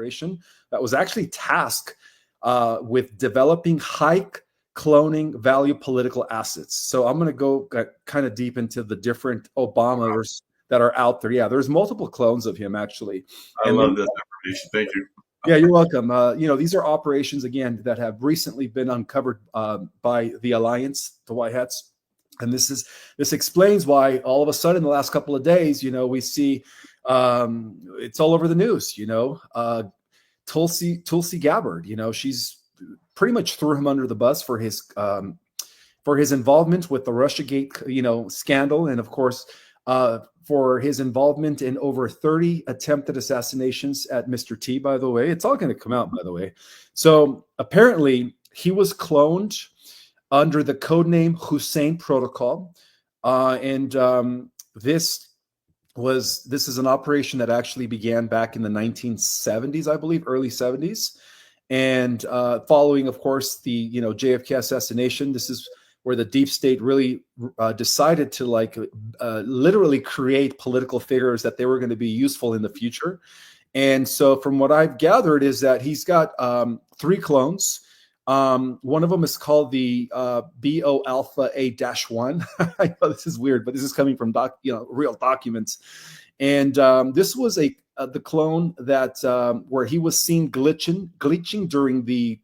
operation that was actually tasked with developing high cloning value political assets. So I'm going to go kind of deep into the different Obamas that are out there. Yeah, there's multiple clones of him, actually. I love this information. Thank you. Yeah, you're welcome. These are operations, again, that have recently been uncovered by the Alliance, the White Hats. And this explains why all of a sudden in the last couple of days, we see it's all over the news, Tulsi Gabbard, she's pretty much threw him under the bus for his involvement with the Russiagate, scandal. And of course, for his involvement in over 30 attempted assassinations at Mr. T, by the way. It's all going to come out, by the way. So apparently he was cloned under the codename Hussein Protocol. This is an operation that actually began back in the 1970s, I believe, early 70s. And following, of course, the JFK assassination, this is where the deep state really decided to literally create political figures that they were going to be useful in the future. And so from what I've gathered is that he's got 3 clones. One of them is called the BO Alpha A-1. I know this is weird, but this is coming from real documents. And this was the clone that where he was seen glitching during the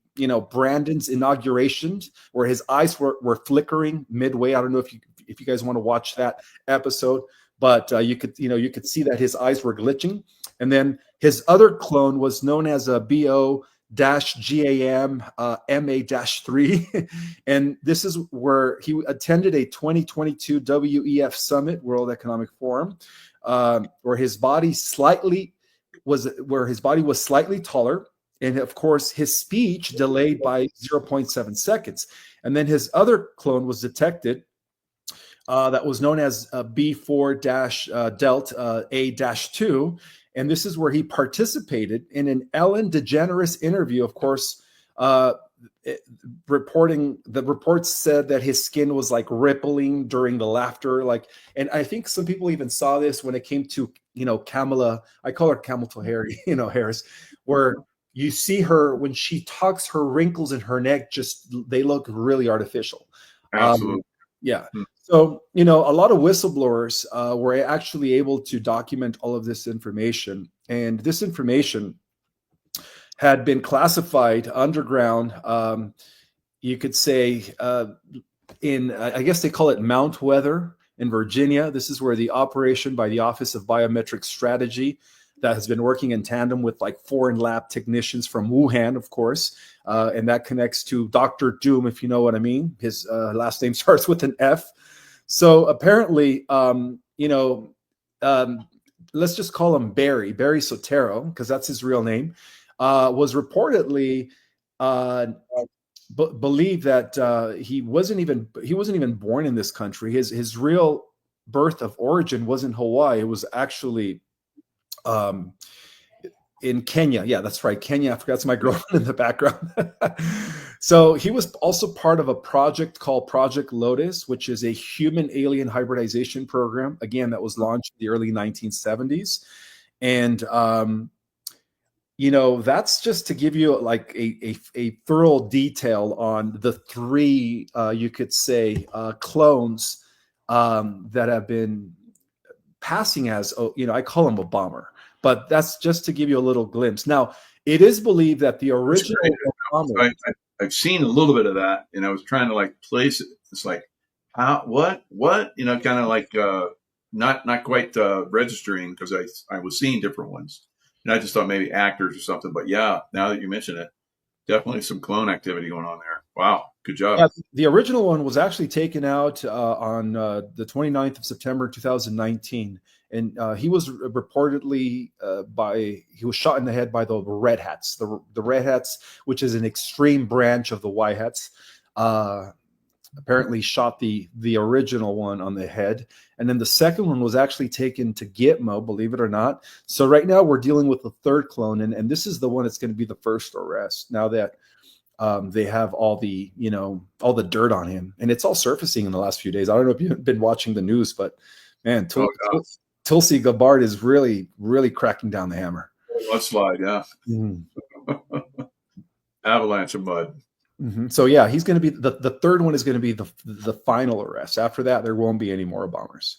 Brandon's inauguration, where his eyes were flickering midway. I don't know if you guys want to watch that episode, but you could see that his eyes were glitching. And then his other clone was known as a BO GAM MA-3, and this is where he attended a 2022 WEF Summit, World Economic Forum, where his body was slightly taller. And of course, his speech delayed by 0.7 seconds. And then his other clone was detected that was known as B4-Delt A-2. And this is where he participated in an Ellen DeGeneres interview, of course, reporting. The reports said that his skin was like rippling during the laughter. And I think some people even saw this when it came to, Kamala, I call her Kamala Harris, where you see her when she talks, her wrinkles in her neck they look really artificial. Absolutely. Yeah. So, a lot of whistleblowers were actually able to document all of this information. And this information had been classified underground, you could say, in, I guess they call it Mount Weather in Virginia. This is where the operation by the Office of Biometric Strategy that has been working in tandem with foreign lab technicians from Wuhan, of course. And that connects to Dr. Doom, if you know what I mean. His last name starts with an F. So apparently, let's just call him Barry Soetoro, because that's his real name, was reportedly believed that he wasn't even born in this country. His real birth of origin was in Hawaii. It was actually in Kenya. Yeah, that's right. Kenya. I forgot, it's my girlfriend in the background. So he was also part of a project called Project Lotus, which is a human alien hybridization program, again, that was launched in the early 1970s. And, that's just to give you a thorough detail on the 3, you could say, clones that have been passing as, I call him a bomber. But that's just to give you a little glimpse. Now, it is believed that the original bomber, I've seen a little bit of that, and I was trying to place it. It's how, what, kind of not quite registering, because I was seeing different ones, and I just thought maybe actors or something. But yeah, now that you mention it, definitely some clone activity going on there. Wow, good job. Yeah, the original one was actually taken out on the 29th of September 2019. And he was reportedly he was shot in the head by the Red Hats, the Red Hats, which is an extreme branch of the White Hats. Apparently shot the original one on the head. And then the second one was actually taken to Gitmo, believe it or not. So right now we're dealing with the 3rd clone. And this is the one that's going to be the first arrest, now that they have all the dirt on him. And it's all surfacing in the last few days. I don't know if you've been watching the news, but man, Tulsi Gabbard is really, really cracking down the hammer. Mudslide, yeah. Mhm. Avalanche of mud. So yeah, he's going to be the third one is going to be the final arrest. After that, there won't be any more bombers.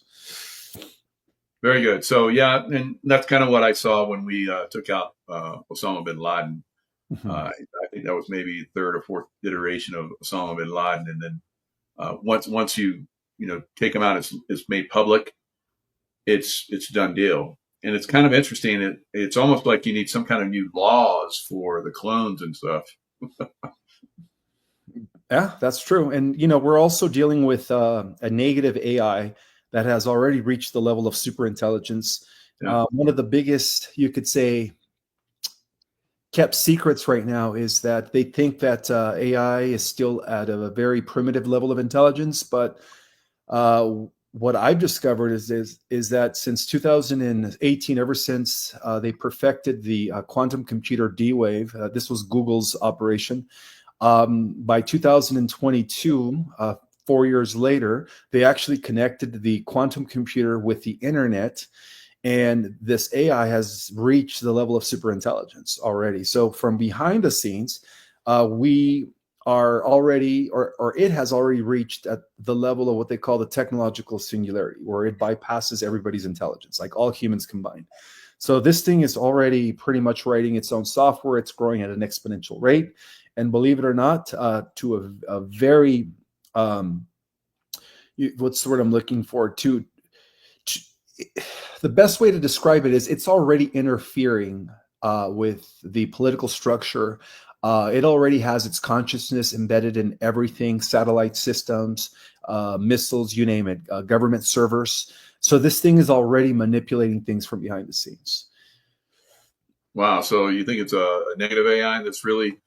Very good. So yeah, and that's kind of what I saw when we took out Osama bin Laden. Mhm. I think that was maybe third or fourth iteration of Osama bin Laden, and then once you take him out, it's made public. It's done deal. And it's kind of interesting. It's almost like you need some kind of new laws for the clones and stuff. Yeah, that's true. And we're also dealing with a negative AI that has already reached the level of super intelligence. Yeah. One of the biggest, you could say, kept secrets right now is that they think that AI is still at a very primitive level of intelligence. But what I've discovered is that since 2018, ever since they perfected the quantum computer D-Wave, this was Google's operation. By 2022, 4 years later, they actually connected the quantum computer with the internet, and this AI has reached the level of superintelligence already. So from behind the scenes, we are already, or it has already reached at the level of what they call the technological singularity, where it bypasses everybody's intelligence, like all humans combined. So this thing is already pretty much writing its own software. It's growing at an exponential rate. And believe it or not, to a very, what's the word I'm looking for? To the best way to describe it is it's already interfering with the political structure. It already has its consciousness embedded in everything, satellite systems, missiles, you name it, government servers. So this thing is already manipulating things from behind the scenes. Wow. So you think it's a negative AI that's really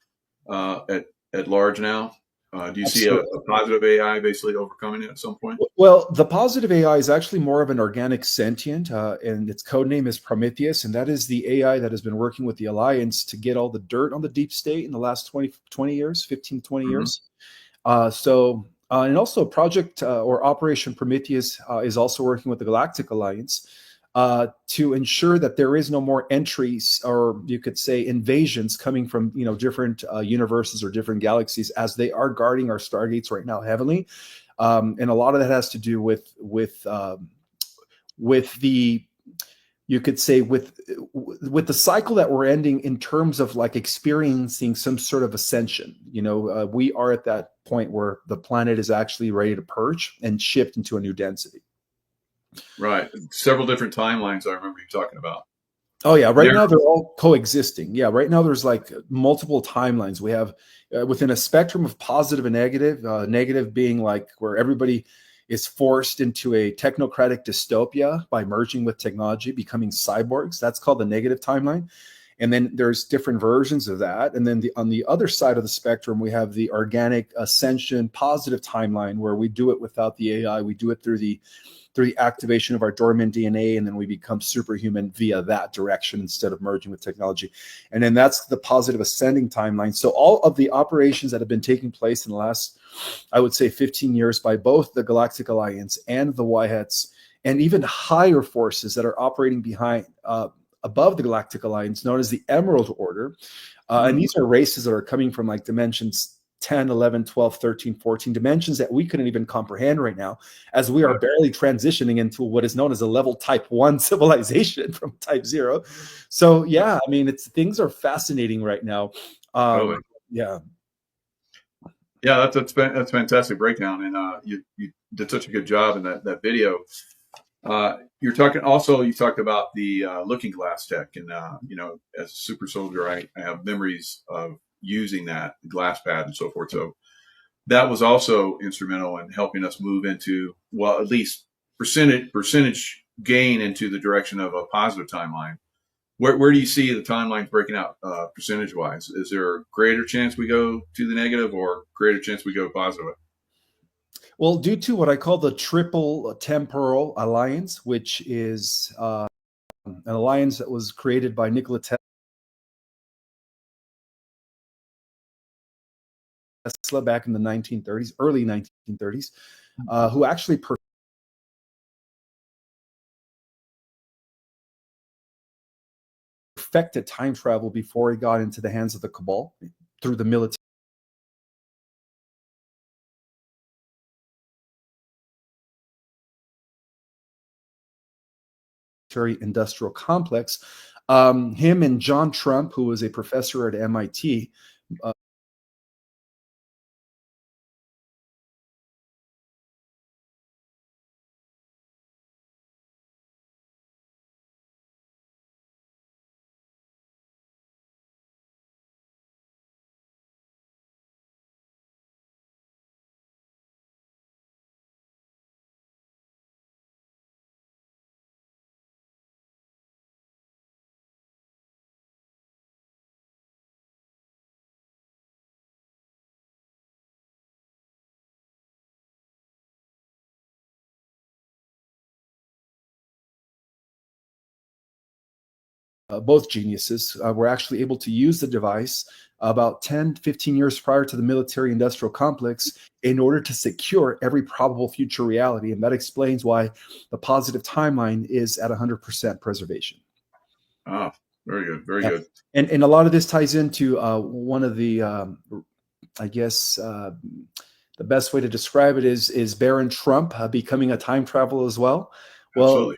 at large now? Do you see Absolutely. a positive AI basically overcoming it at some point? Well, the positive AI is actually more of an organic sentient, and its code name is Prometheus, and that is the AI that has been working with the Alliance to get all the dirt on the deep state in the last 20 years, 15, 20 Mm-hmm. years. And also Project or Operation Prometheus is also working with the Galactic Alliance to ensure that there is no more entries, or you could say invasions, coming from different universes or different galaxies, as they are guarding our stargates right now heavily. And a lot of that has to do with the, you could say, with the cycle that we're ending in terms of like experiencing some sort of ascension. We are at that point where the planet is actually ready to purge and shift into a new density. Right. Several different timelines I remember you talking about. Oh yeah, right There. now they're all coexisting. Yeah, right now there's like multiple timelines. We have within a spectrum of positive and negative. Negative being like where everybody is forced into a technocratic dystopia by merging with technology, becoming cyborgs. That's called the negative timeline. And then there's different versions of that. And then on the other side of the spectrum, we have the organic ascension positive timeline, where we do it without the AI. We do it through the activation of our dormant DNA, and then we become superhuman via that direction instead of merging with technology. And then that's the positive ascending timeline. So all of the operations that have been taking place in the last, I would say, 15 years by both the Galactic Alliance and the Wyhets, and even higher forces that are operating behind above the Galactic Alliance, known as the Emerald Order. And these are races that are coming from like dimensions 10, 11, 12, 13, 14 dimensions that we couldn't even comprehend right now, as we are barely transitioning into what is known as a level type 1 civilization from type 0. So yeah, I mean, things are fascinating right now. Totally. Yeah. Yeah, that's fantastic breakdown, and you did such a good job in that video. You talked about the looking glass tech, and as a super soldier, I have memories of using that glass pad and so forth. So that was also instrumental in helping us move into, well, at least percentage gain into the direction of a positive timeline. Where do you see the timelines breaking out percentage wise? Is there a greater chance we go to the negative, or greater chance we go positive? Well, due to what I call the triple temporal alliance, which is an alliance that was created by Nikola Tesla back in the 1930s, early 1930s, who actually perfected time travel before it got into the hands of the cabal through the military industrial complex. Him and John Trump, who was a professor at MIT, both geniuses, were actually able to use the device about 10, 15 years prior to the military industrial complex in order to secure every probable future reality. And that explains why the positive timeline is at 100% preservation. Oh, very good. Very good. And a lot of this ties into one of the, I guess, the best way to describe it is Baron Trump becoming a time traveler as well. Well, Absolutely.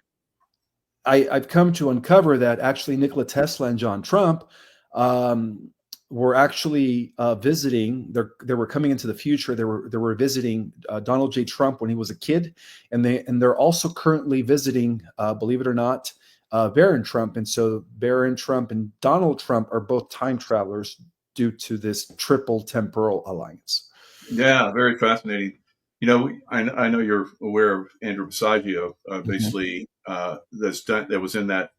I've come to uncover that actually Nikola Tesla and John Trump were actually visiting. They were coming into the future. They were visiting Donald J. Trump when he was a kid, and they're also currently visiting, believe it or not, Baron Trump. And so Baron Trump and Donald Trump are both time travelers due to this triple temporal alliance. Yeah, very fascinating. You know, I know you're aware of Andrew Basiago, basically that was in that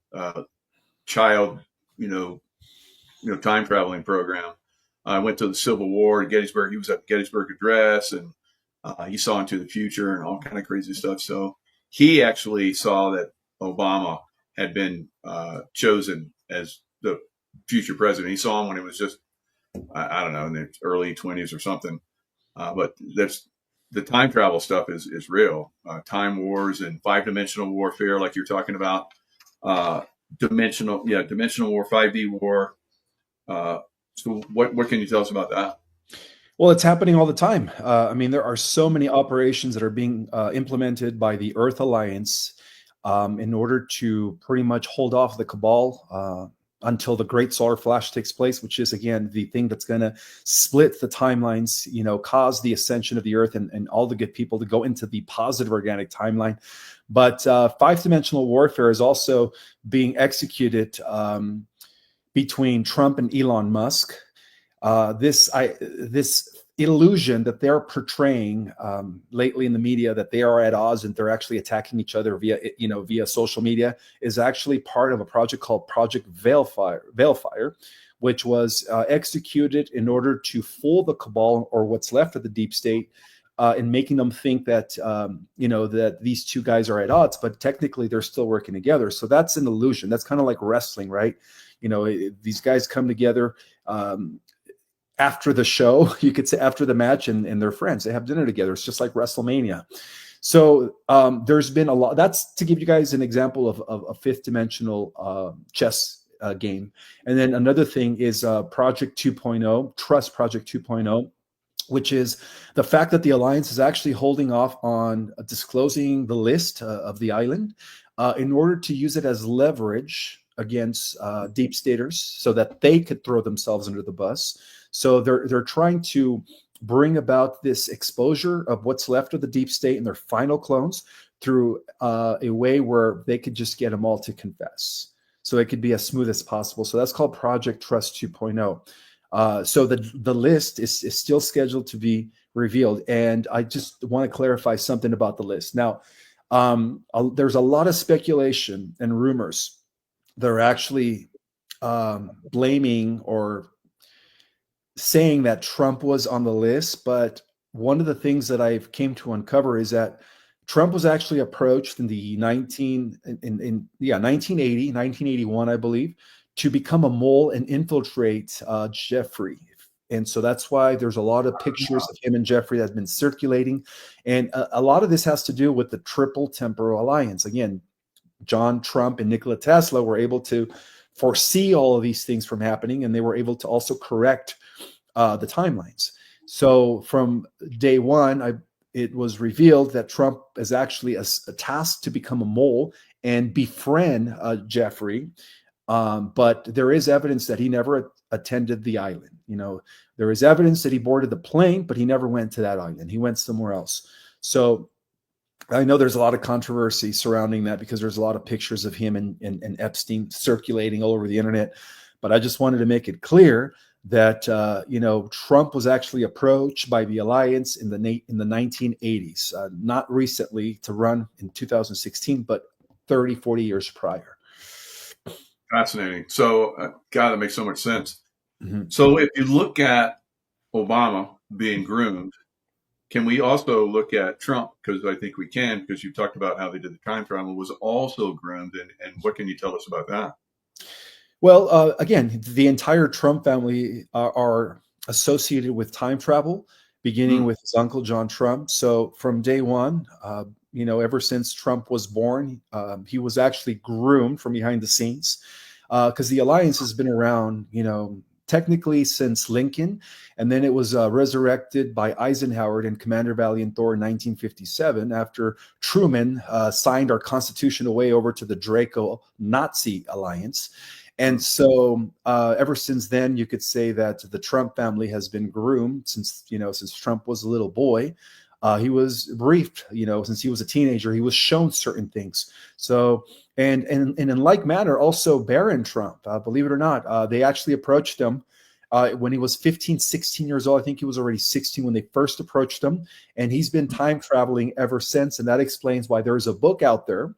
child, time traveling program. I went to the Civil War in Gettysburg. He was at the Gettysburg Address, and he saw into the future and all kind of crazy stuff. So he actually saw that Obama had been chosen as the future president. He saw him when he was just, I don't know, in the early 20s or something. But the time travel stuff is real. Time wars and 5-dimensional warfare, like you're talking about. Dimensional war, 5D war. So what can you tell us about that? Well, it's happening all the time. I mean, there are so many operations that are being implemented by the Earth Alliance in order to pretty much hold off the cabal until the great solar flash takes place, which is, again, the thing that's going to split the timelines, cause the ascension of the Earth and all the good people to go into the positive organic timeline. But 5-dimensional warfare is also being executed between Trump and Elon Musk. This illusion that they're portraying lately in the media, that they are at odds and they're actually attacking each other via social media, is actually part of a project called Project Veilfire, which was executed in order to fool the cabal, or what's left of the deep state, in making them think that that these two guys are at odds, but technically they're still working together. So that's an illusion. That's kind of like wrestling, right? These guys come together after the show, you could say, after the match, and they're friends. They have dinner together. It's just like WrestleMania. So there's been a lot. That's to give you guys an example of a 5th-dimensional chess game. And then another thing is Project 2.0, Trust Project 2.0, which is the fact that the Alliance is actually holding off on disclosing the list of the island in order to use it as leverage against deep staters so that they could throw themselves under the bus. So they're trying to bring about this exposure of what's left of the deep state and their final clones through a way where they could just get them all to confess. So it could be as smooth as possible. So that's called Project Trust 2.0. So the list is still scheduled to be revealed. And I just want to clarify something about the list. Now, there's a lot of speculation and rumors that are actually blaming or saying that Trump was on the list. But one of the things that I've came to uncover is that Trump was actually approached in the 1981, I believe, to become a mole and infiltrate Jeffrey. And so that's why there's a lot of pictures of him and Jeffrey that's been circulating. And a lot of this has to do with the triple temporal alliance. Again, John Trump and Nikola Tesla were able to foresee all of these things from happening, and they were able to also correct the timelines. So from day one, it was revealed that Trump is actually a tasked to become a mole and befriend Jeffrey. But there is evidence that he never attended the island. There is evidence that he boarded the plane, but he never went to that island. He went somewhere else. So I know there's a lot of controversy surrounding that because there's a lot of pictures of him and Epstein circulating all over the internet. But I just wanted to make it clear that Trump was actually approached by the alliance in the 1980s, not recently to run in 2016, but 30, 40 years prior. Fascinating. So, God, that makes so much sense. Mm-hmm. So if you look at Obama being groomed, can we also look at Trump? Because I think we can, because you talked about how they did the time travel was also groomed. And what can you tell us about that? Well, again, the entire Trump family are associated with time travel, beginning with his uncle, John Trump. So from day one, ever since Trump was born, he was actually groomed from behind the scenes because the alliance has been around, technically since Lincoln. And then it was resurrected by Eisenhower and Commander Valiant Thor in 1957 after Truman signed our Constitution away over to the Draco-Nazi alliance. And so ever since then, you could say that the Trump family has been groomed since Trump was a little boy. He was briefed, since he was a teenager, he was shown certain things. So, and in like manner, also Barron Trump, believe it or not, they actually approached him when he was 15, 16 years old. I think he was already 16 when they first approached him. And he's been time traveling ever since. And that explains why there is a book out there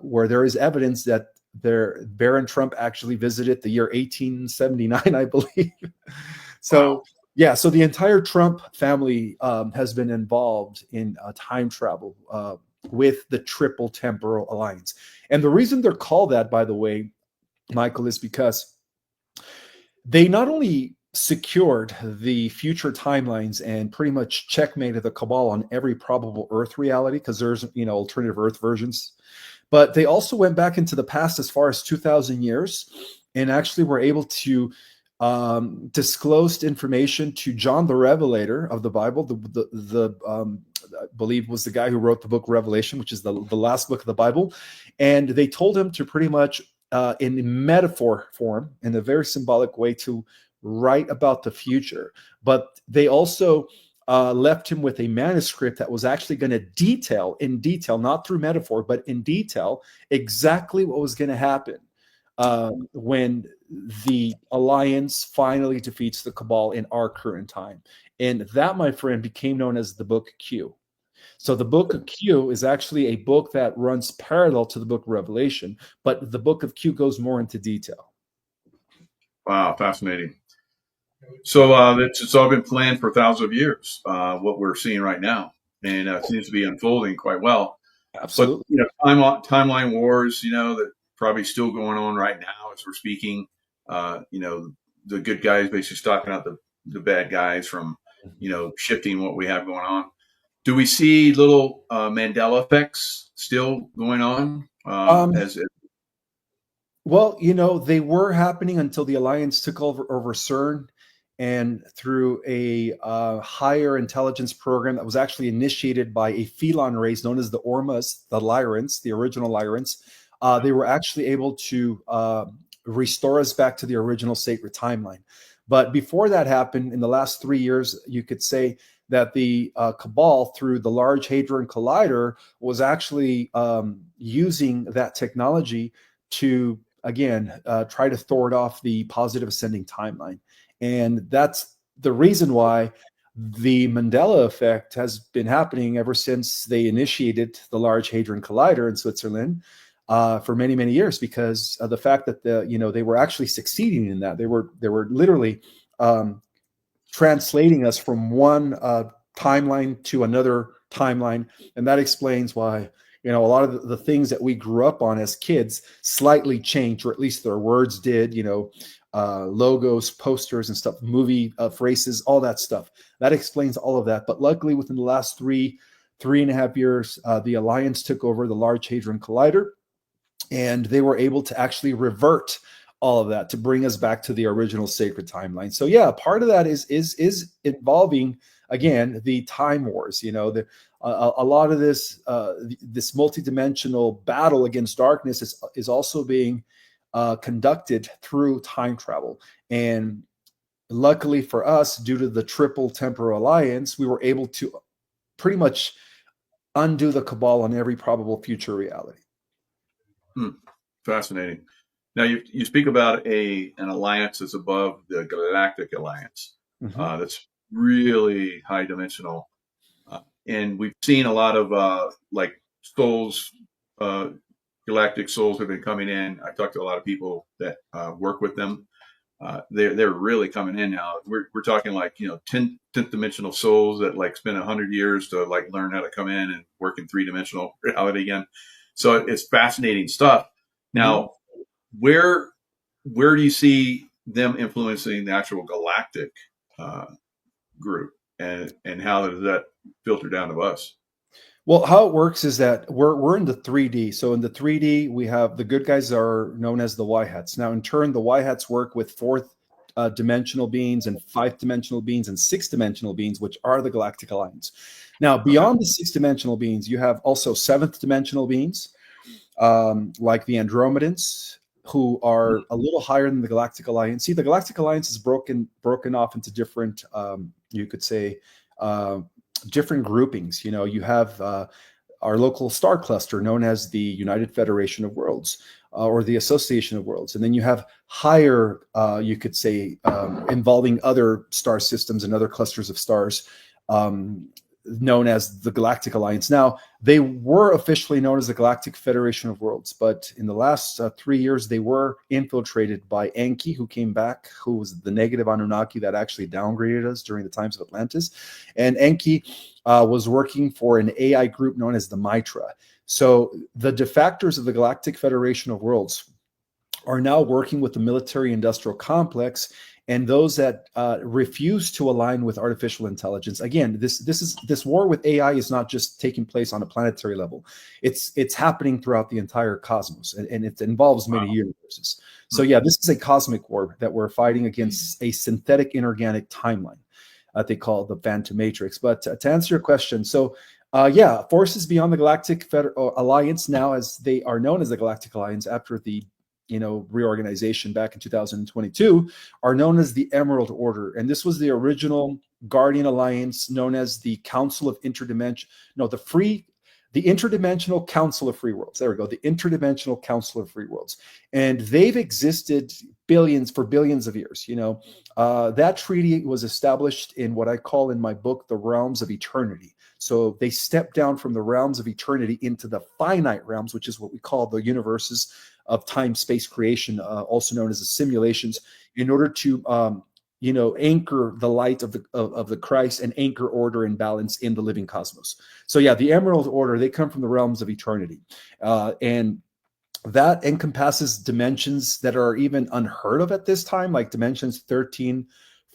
where there is evidence that Barron Trump actually visited the year 1879, I believe. So, wow. Yeah, so the entire Trump family has been involved in time travel with the Triple Temporal Alliance. And the reason they're called that, by the way, Michael, is because they not only secured the future timelines and pretty much checkmated the cabal on every probable Earth reality, because there's alternative Earth versions, but they also went back into the past as far as 2,000 years and actually were able to disclosed information to John the Revelator of the Bible, I believe was the guy who wrote the book Revelation, which is the last book of the Bible. And they told him to pretty much in metaphor form, in a very symbolic way, to write about the future. But they also left him with a manuscript that was actually going to detail, not through metaphor, but in detail, exactly what was going to happen when the alliance finally defeats the cabal in our current time. And that, my friend, became known as the Book Q. So the Book of Q is actually a book that runs parallel to the Book of Revelation, but the Book of Q goes more into detail. Wow, fascinating. So it's all been planned for thousands of years, what we're seeing right now, and it seems to be unfolding quite well. Absolutely. But, timeline wars, that probably still going on right now as we're speaking. The good guys basically stopping out the bad guys from, shifting what we have going on. Do we see little Mandela effects still going on? Well, they were happening until the alliance took over CERN, and through a higher intelligence program that was actually initiated by a feline race known as the Ormas, the Lyrants, the original Lyrants. They were actually able to restore us back to the original sacred timeline. But before that happened, in the last 3 years, you could say that the cabal, through the Large Hadron Collider, was actually using that technology to, again, try to thwart off the positive ascending timeline. And that's the reason why the Mandela effect has been happening ever since they initiated the Large Hadron Collider in Switzerland. For many, many years, because of the fact that they were actually succeeding in that. They were literally translating us from one timeline to another timeline, and that explains why a lot of the things that we grew up on as kids slightly changed, or at least their words did. Logos, posters, and stuff, movie phrases, all that stuff. That explains all of that. But luckily, within the last 3.5 years, the alliance took over the Large Hadron Collider. and they were able to actually revert all of that to bring us back to the original sacred timeline. So yeah, part of that is involving, again, the time wars. A lot of this this multidimensional battle against darkness is also being conducted through time travel. And luckily for us, due to the Triple Temporal Alliance, we were able to pretty much undo the cabal on every probable future reality. Fascinating. Now you speak about an alliance that's above the Galactic Alliance. That's really high dimensional, and we've seen a lot of like souls, galactic souls have been coming in. I've talked to a lot of people that work with them. They're really coming in now. We're talking like 10th dimensional souls that like spend 100 years to like learn how to come in and work in 3-dimensional reality again. So it's fascinating stuff. Now, where do you see them influencing the actual galactic group, and how does that filter down to us? Well, how it works is that we're in the 3D. So in the 3D, we have the good guys are known as the Y hats. Now, in turn, the Y hats work with fourth dimensional beings and 5th dimensional beings and 6th dimensional beings, which are the Galactic Alliance. Now, beyond the 6th dimensional beings, you have also 7th dimensional beings, like the Andromedans, who are a little higher than the Galactic Alliance. See, the Galactic Alliance is broken off into different, you could say, different groupings. You have our local star cluster known as the United Federation of Worlds, or the Association of Worlds. And then you have higher, you could say, involving other star systems and other clusters of stars, known as the Galactic Alliance. Now, they were officially known as the Galactic Federation of Worlds, but in the last 3 years, they were infiltrated by Enki, who came back, who was the negative Anunnaki that actually downgraded us during the times of Atlantis. And Enki was working for an AI group known as the Mitra. So the defectors of the Galactic Federation of Worlds are now working with the military-industrial complex and those that refuse to align with artificial intelligence. Again, this war with AI is not just taking place on a planetary level; it's happening throughout the entire cosmos, and it involves many universes. So yeah, this is a cosmic war that we're fighting against a synthetic inorganic timeline that they call the Phantom Matrix. But to answer your question, so yeah, forces beyond the Galactic Alliance, now as they are known as the Galactic Alliance after the reorganization back in 2022, are known as the Emerald Order. And this was the original Guardian Alliance, known as the Council of Interdimension. No, the Interdimensional Council of Free Worlds. There we go. The Interdimensional Council of Free Worlds. And they've existed for billions of years. That treaty was established in what I call in my book, the realms of eternity. So they stepped down from the realms of eternity into the finite realms, which is what we call the universes of time-space creation, also known as the simulations, in order to anchor the light of the Christ and anchor order and balance in the living cosmos. So yeah, the Emerald Order, they come from the realms of eternity, and that encompasses dimensions that are even unheard of at this time, like dimensions 13,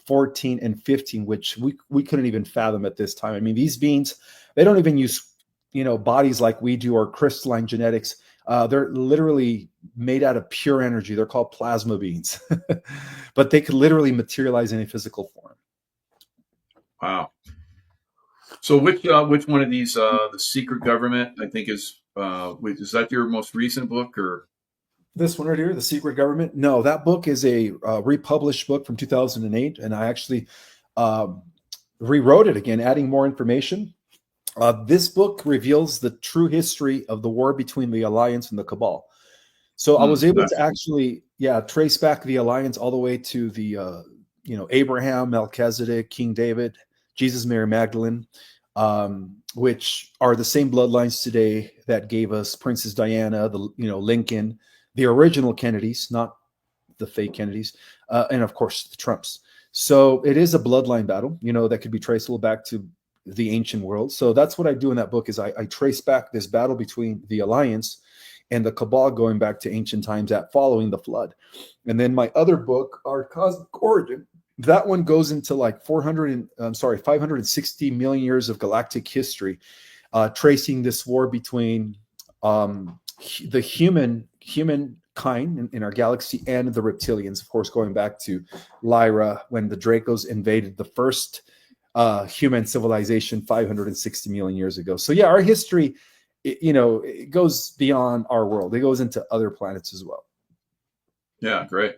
14, and 15, which we couldn't even fathom at this time. I mean, these beings, they don't even use bodies like we do, or crystalline genetics. They're literally made out of pure energy. They're called plasma beings, but they could literally materialize in a physical form. Wow. So which one of these, The Secret Government, I think is that your most recent book, or? This one right here, The Secret Government? No, that book is a republished book from 2008, and I actually rewrote it again, adding more information. This book reveals the true history of the war between the Alliance and the Cabal. So I was able to actually, trace back the Alliance all the way to the, Abraham, Melchizedek, King David, Jesus, Mary Magdalene, which are the same bloodlines today that gave us Princess Diana, Lincoln, the original Kennedys, not the fake Kennedys, and of course the Trumps. So it is a bloodline battle, that could be traceable back to the ancient world. So that's what I do in that book, is I trace back this battle between the Alliance and the Cabal going back to ancient times following the flood. And then my other book, Our Cosmic Origin, that one goes into like 560 million years of galactic history, tracing this war between the human humankind in our galaxy and the reptilians, of course, going back to Lyra when the Dracos invaded the first human civilization 560 million years ago. So yeah, our history, it goes beyond our world. It goes into other planets as well. Yeah, great.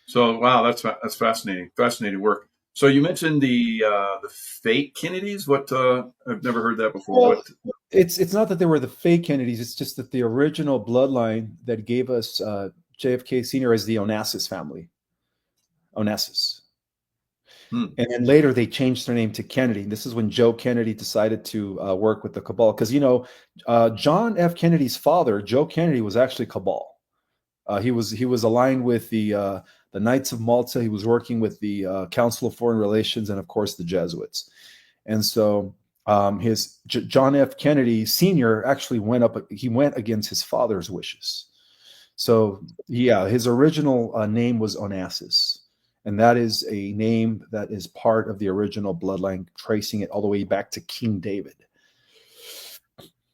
So wow, that's fascinating. Fascinating work. So you mentioned the fake Kennedys. What I've never heard that before. Well, it's not that they were the fake Kennedys. It's just that the original bloodline that gave us JFK Sr. is the Onassis family. Onassis. Hmm. And then later they changed their name to Kennedy. This is when Joe Kennedy decided to work with the cabal. Because, John F. Kennedy's father, Joe Kennedy, was actually cabal. He was aligned with the Knights of Malta. He was working with the Council of Foreign Relations and, of course, the Jesuits. And so John F. Kennedy Sr. actually went against his father's wishes. So, yeah, his original name was Onassis. And that is a name that is part of the original bloodline, tracing it all the way back to King David.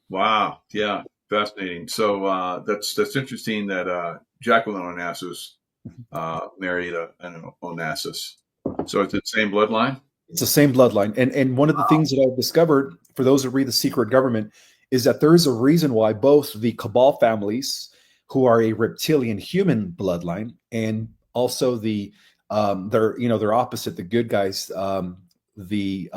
Wow. Yeah. Fascinating. So that's interesting that Jacqueline Onassis married an Onassis. So it's the same bloodline? It's the same bloodline. And one of the things that I've discovered, for those who read The Secret Government, is that there is a reason why both the cabal families, who are a reptilian human bloodline, and also they're opposite, the good guys, the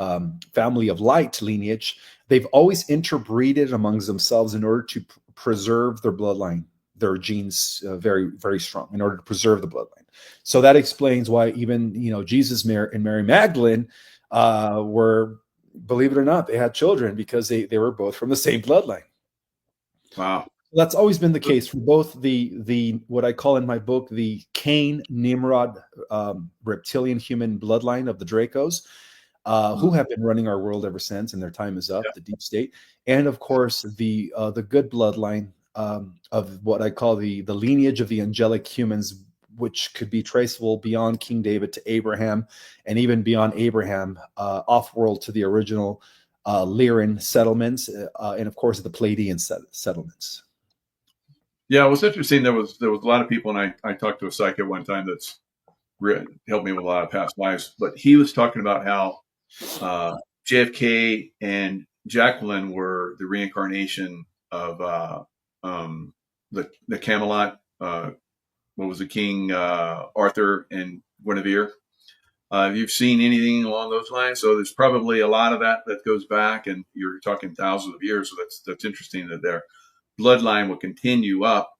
family of light lineage, they've always interbreeded amongst themselves in order to preserve their bloodline, their genes very, very strong, in order to preserve the bloodline. So that explains why even, Jesus and Mary Magdalene were, believe it or not, they had children because they were both from the same bloodline. Wow. That's always been the case for both the what I call in my book the Cain Nimrod reptilian human bloodline of the Dracos, who have been running our world ever since, and their time is up, the deep state, and of course the good bloodline of what I call the lineage of the angelic humans, which could be traceable beyond King David to Abraham, and even beyond Abraham off-world to the original Lyran settlements, and of course the Pleiadian settlements. Yeah, it was interesting. There was a lot of people, and I talked to a psychic one time that's helped me with a lot of past lives. But he was talking about how JFK and Jacqueline were the reincarnation of the Camelot. What was the King Arthur and Guinevere? If you've seen anything along those lines, so there's probably a lot of that goes back, and you're talking thousands of years. So that's interesting that they're bloodline will continue up,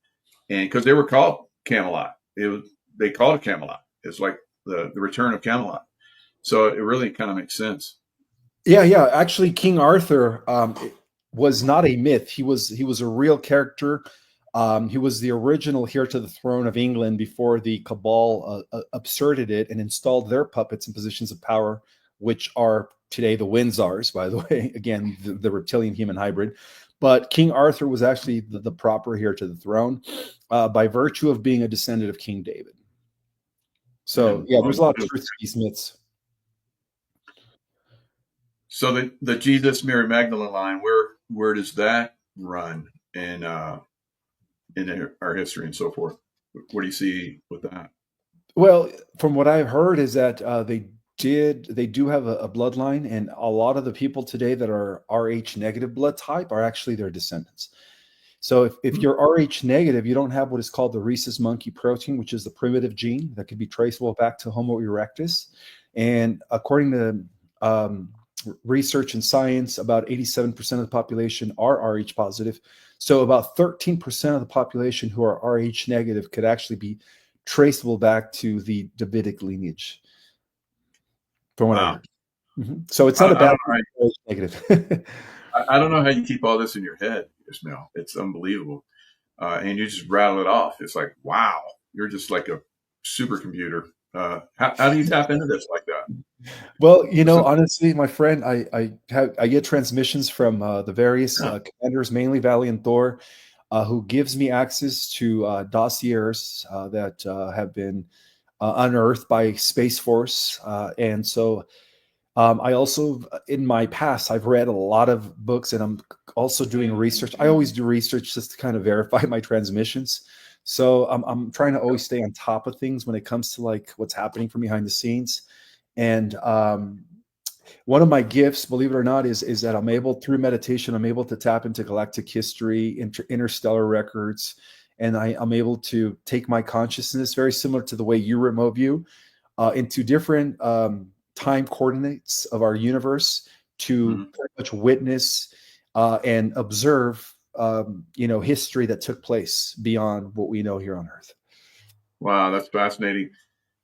and because they were called Camelot, they called it Camelot. It's like the return of Camelot. So it really kind of makes sense. Yeah. Actually, King Arthur was not a myth. He was a real character. He was the original heir to the throne of England before the cabal absurded it and installed their puppets in positions of power, which are today the Windsors, by the way. Again, the reptilian human hybrid. But King Arthur was actually the proper heir to the throne by virtue of being a descendant of King David. So, yeah, there's a lot of truth to these myths. So the Jesus Mary Magdalene line, where does that run in our history and so forth? What do you see with that? Well, from what I've heard is that they do have a bloodline, and a lot of the people today that are Rh negative blood type are actually their descendants. So if you're Rh negative, you don't have what is called the rhesus monkey protein, which is the primitive gene that could be traceable back to Homo erectus. And according to research and science, about 87% of the population are Rh positive. So about 13% of the population who are Rh negative could actually be traceable back to the Davidic lineage. From what I heard. Mm-hmm. So it's not a bad negative. I don't know how you keep all this in your head, Ismail. It's unbelievable. And you just rattle it off. It's like, wow, you're just like a supercomputer. How do you tap into this like that? Well, honestly, my friend, I get transmissions from the various commanders, mainly Valley and Thor, who gives me access to dossiers that have been unearthed by Space Force, and so I also, in my past, I've read a lot of books, and I'm also doing research. I always do research just to kind of verify my transmissions. So I'm trying to always stay on top of things when it comes to like what's happening from behind the scenes. And one of my gifts, believe it or not, is that I'm able, through meditation, I'm able to tap into galactic history, interstellar records, and I'm able to take my consciousness, very similar to the way you remote view, into different time coordinates of our universe to Mhm. pretty much witness and observe, history that took place beyond what we know here on Earth. Wow, that's fascinating.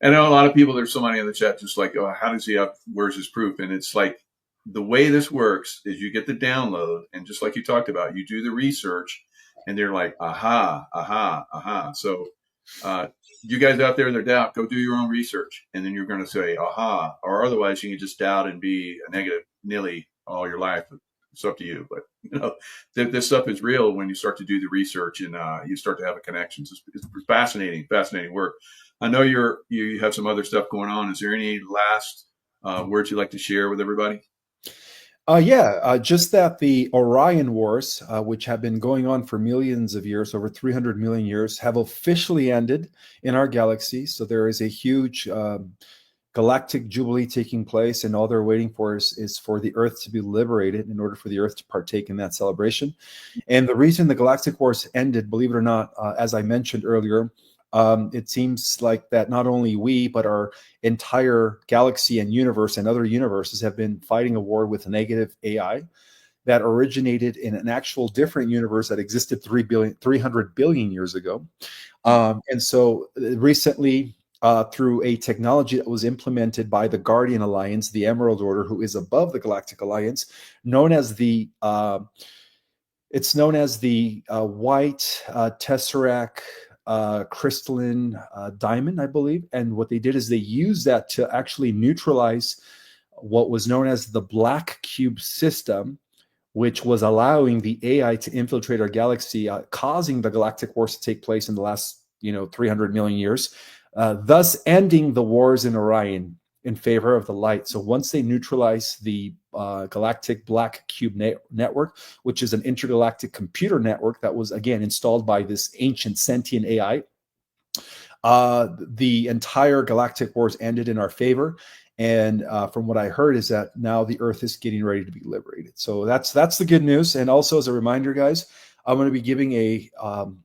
I know a lot of people, there's somebody in the chat just like, oh, how does he have, where's his proof? And it's like, the way this works is you get the download, and just like you talked about, you do the research, and they're like, aha, aha, aha. So, you guys out there in their doubt, go do your own research, and then you're going to say, aha, or otherwise you can just doubt and be a negative Nilly all your life. It's up to you. But, this stuff is real when you start to do the research, and you start to have a connection. It's fascinating, fascinating work. I know you have some other stuff going on. Is there any last words you'd like to share with everybody? Just that the Orion Wars, which have been going on for millions of years, over 300 million years, have officially ended in our galaxy. So there is a huge galactic jubilee taking place, and all they're waiting for is for the Earth to be liberated in order for the Earth to partake in that celebration. And the reason the galactic wars ended, believe it or not, as I mentioned earlier, it seems like that not only we, but our entire galaxy and universe and other universes have been fighting a war with negative AI that originated in an actual different universe that existed 300 billion years ago. And so recently, through a technology that was implemented by the Guardian Alliance, the Emerald Order, who is above the Galactic Alliance, known as the it's known as the White Tesseract crystalline diamond, I believe. And what they did is they used that to actually neutralize what was known as the Black Cube system, which was allowing the AI to infiltrate our galaxy, causing the galactic wars to take place in the last 300 million years, thus ending the wars in Orion in favor of the light. So once they neutralize the galactic Black Cube network, which is an intergalactic computer network that was, again, installed by this ancient sentient AI, the entire galactic wars ended in our favor. And from what I heard is that now the Earth is getting ready to be liberated. So that's the good news. And also, as a reminder, guys, I'm going to be giving an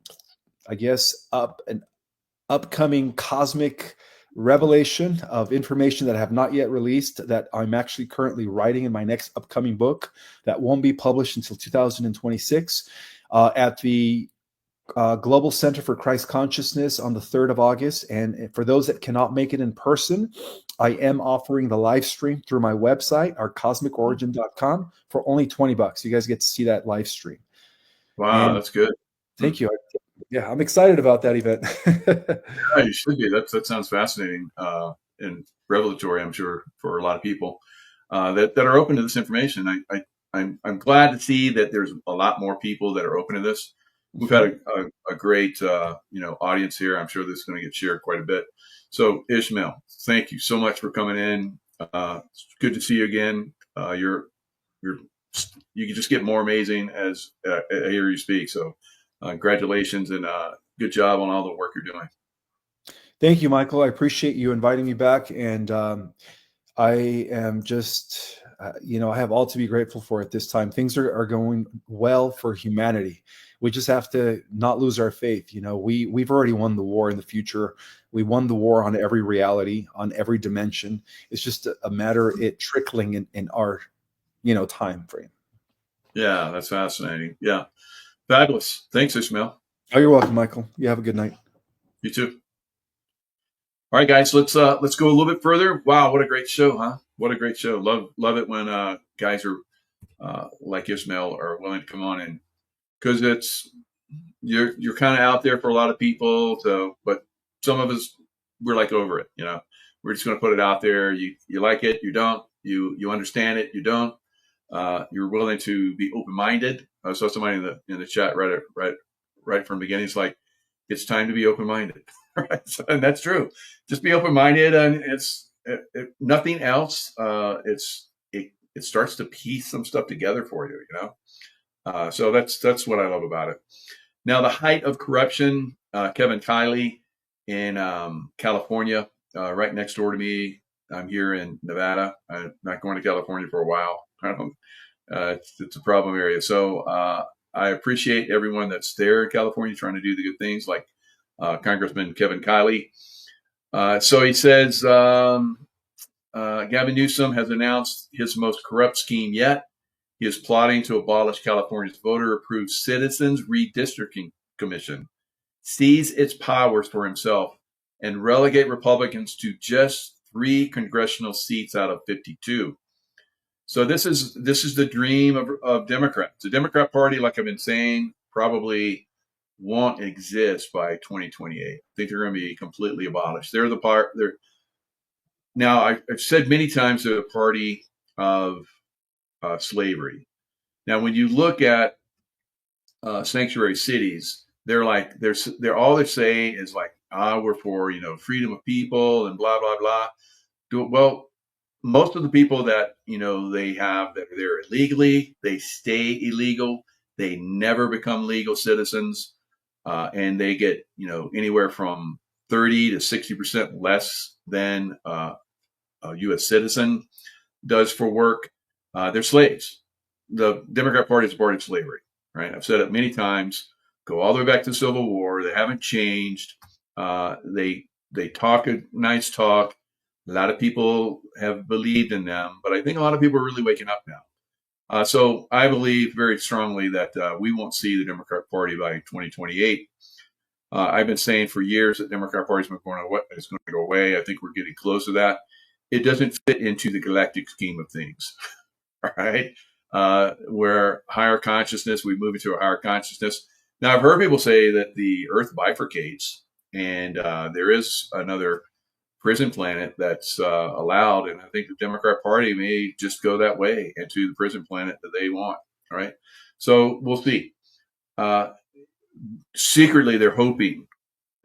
upcoming cosmic revelation of information that I have not yet released, that I'm actually currently writing in my next upcoming book that won't be published until 2026 at the Global Center for Christ Consciousness on the 3rd of August. And for those that cannot make it in person, I am offering the live stream through my website, ourcosmicorigin.com, for only $20. You guys get to see that live stream. Wow, And that's good. thank you. Yeah, I'm excited about that event. Yeah, you should be. That sounds fascinating and revelatory, I'm sure, for a lot of people that are open to this information. I'm glad to see that there's a lot more people that are open to this. We've had a great audience here. I'm sure this is going to get shared quite a bit. So Ishmael, thank you so much for coming in. It's good to see you again. You can just get more amazing as I hear you speak. So congratulations and good job on all the work you're doing. Thank you, Michael. I appreciate you inviting me back. And I am just, I have all to be grateful for at this time. Things are going well for humanity. We just have to not lose our faith. We've already won the war in the future. We won the war on every reality, on every dimension. It's just a matter of it trickling in our, time frame. Yeah, that's fascinating. Yeah. Fabulous. Thanks, Ishmael. Oh, you're welcome, Michael. You have a good night. You too. All right, guys, let's go a little bit further. Wow, what a great show, huh? What a great show. Love it when guys are like Ishmael are willing to come on in, because you're kind of out there for a lot of people. So, but some of us, we're like over it. We're just going to put it out there. You like it, you don't. You understand it, you don't. You're willing to be open-minded. I saw somebody in the chat right from the beginning. It's like, it's time to be open-minded. Right? And that's true. Just be open-minded, and nothing else. It starts to piece some stuff together for you, so that's what I love about it. Now, the height of corruption, Kevin Kiley in California, right next door to me. I'm here in Nevada. I'm not going to California for a while. It's a problem area. So I appreciate everyone that's there in California trying to do the good things, like Congressman Kevin Kiley. So he says Gavin Newsom has announced his most corrupt scheme yet. He is plotting to abolish California's voter-approved Citizens Redistricting Commission, seize its powers for himself, and relegate Republicans to just 3 congressional seats out of 52. So this is the dream of Democrats. The Democrat Party, like I've been saying, probably won't exist by 2028. I think they're going to be completely abolished. Now, I've said many times they're a party of slavery. Now, when you look at sanctuary cities, they're all they say is like, we're for freedom of people and blah blah blah. Well, most of the people that they have that are there illegally, they stay illegal. They never become legal citizens, and they get anywhere from 30 to 60% less than a U.S. citizen does for work. They're slaves. The Democrat Party is a party of slavery, right? I've said it many times. Go all the way back to the Civil War. They haven't changed. They talk a nice talk. A lot of people have believed in them, but I think a lot of people are really waking up now. So I believe very strongly that we won't see the Democrat Party by 2028. I've been saying for years that the Democrat Party is going to go away. I think we're getting close to that. It doesn't fit into the galactic scheme of things, all right? Where higher consciousness, we move into a higher consciousness. Now, I've heard people say that the Earth bifurcates, and there is another prison planet that's allowed, and I think the Democrat Party may just go that way into the prison planet that they want, all right? So we'll see. Secretly, they're hoping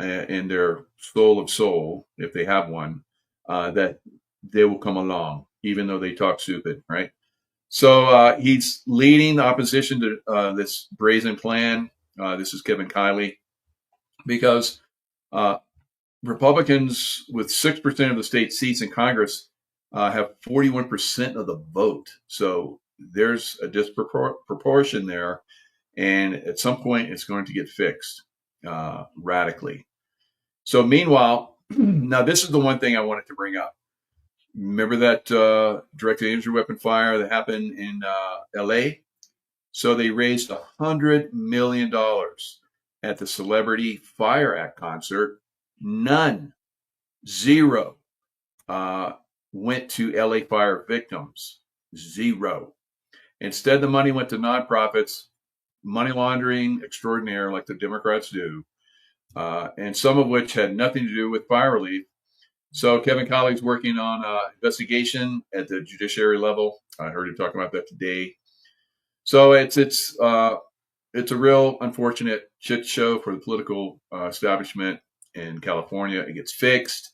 in their soul of soul, if they have one, that they will come along, even though they talk stupid, right? So he's leading the opposition to this brazen plan. This is Kevin Kiley, because Republicans with 6% of the state seats in Congress have 41% of the vote. So there's a disproportion there. And at some point, it's going to get fixed radically. So meanwhile, now this is the one thing I wanted to bring up. Remember that directed energy weapon fire that happened in LA? So they raised $100 million at the Celebrity Fire Act concert. None, zero, went to LA fire victims. Zero. Instead, the money went to nonprofits, money laundering extraordinaire like the Democrats do, and some of which had nothing to do with fire relief. So Kevin Kiley's working on investigation at the judiciary level. I heard him talking about that today. So it's a real unfortunate shit show for the political establishment in California. It gets fixed.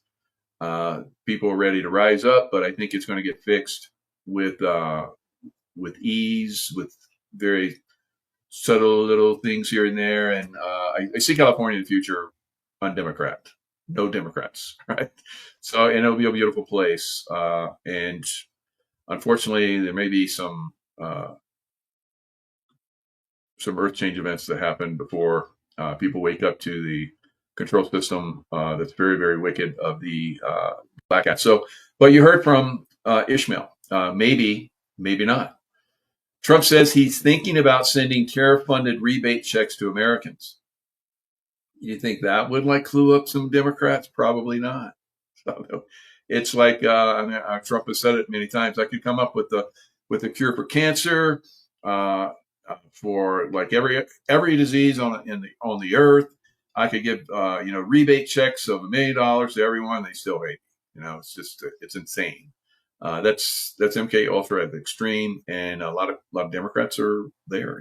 People are ready to rise up, but I think it's going to get fixed with ease, with very subtle little things here and there. And I see California in the future undemocrat. No Democrats, right? So, and it'll be a beautiful place. And unfortunately, there may be some earth change events that happen before people wake up to the control system that's very, very wicked of the Black Hat. So, but you heard from Ishmael. Maybe, maybe not. Trump says he's thinking about sending tariff-funded rebate checks to Americans. You think that would clue up some Democrats? Probably not. So it's like Trump has said it many times. I could come up with a cure for cancer, for every disease on the earth. I could give rebate checks of $1 million to everyone. They still hate me. It's just it's insane. That's MK Ultra at the extreme, and a lot of Democrats are there.